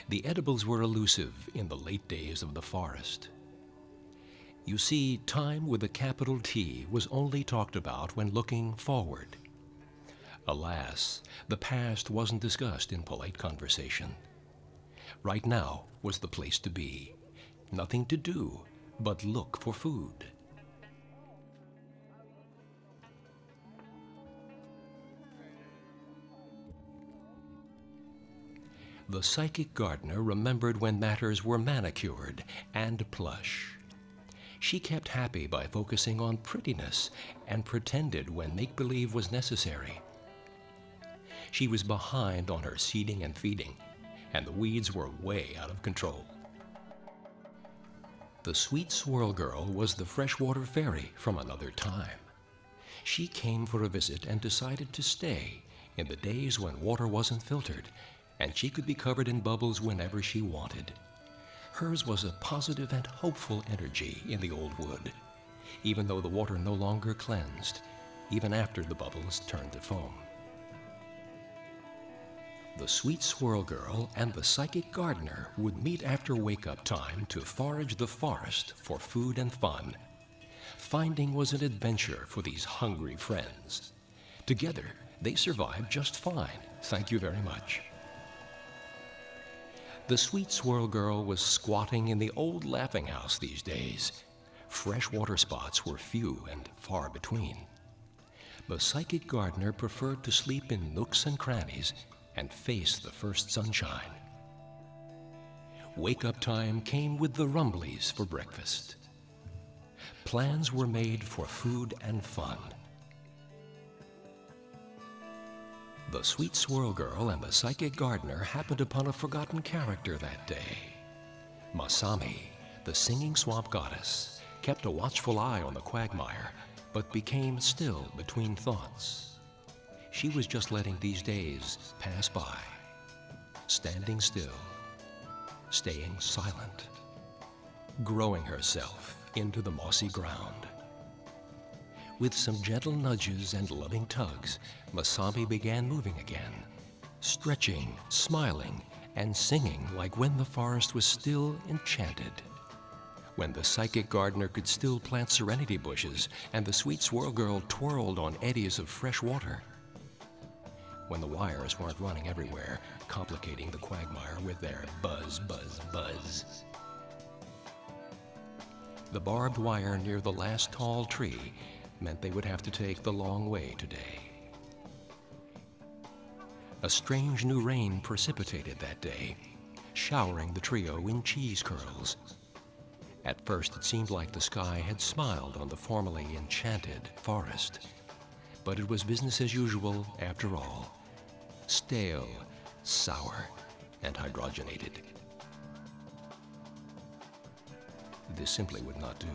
The edibles were elusive in the late days of the forest. You see, time with a capital T was only talked about when looking forward. Alas, the past wasn't discussed in polite conversation. Right now was the place to be. Nothing to do but look for food. The psychic gardener remembered when matters were manicured and plush. She kept happy by focusing on prettiness and pretended when make-believe was necessary. She was behind on her seeding and feeding, and the weeds were way out of control. The sweet swirl girl was the freshwater fairy from another time. She came for a visit and decided to stay in the days when water wasn't filtered, and she could be covered in bubbles whenever she wanted. Hers was a positive and hopeful energy in the old wood, even though the water no longer cleansed, even after the bubbles turned to foam. The sweet swirl girl and the psychic gardener would meet after wake-up time to forage the forest for food and fun. Finding was an adventure for these hungry friends. Together, they survived just fine, thank you very much. The sweet swirl girl was squatting in the old laughing house these days. Freshwater spots were few and far between. The psychic gardener preferred to sleep in nooks and crannies and face the first sunshine. Wake-up time came with the rumblies for breakfast. Plans were made for food and fun. The sweet swirl girl and the psychic gardener happened upon a forgotten character that day. Masami, the singing swamp goddess, kept a watchful eye on the quagmire, but became still between thoughts. She was just letting these days pass by, standing still, staying silent, growing herself into the mossy ground. With some gentle nudges and loving tugs, Masami began moving again, stretching, smiling, and singing like when the forest was still enchanted. When the psychic gardener could still plant serenity bushes and the sweet swirl girl twirled on eddies of fresh water. When the wires weren't running everywhere, complicating the quagmire with their buzz, buzz, buzz. The barbed wire near the last tall tree meant they would have to take the long way today. A strange new rain precipitated that day, showering the trio in cheese curls. At first it seemed like the sky had smiled on the formerly enchanted forest. But it was business as usual after all. Stale, sour, and hydrogenated. This simply would not do.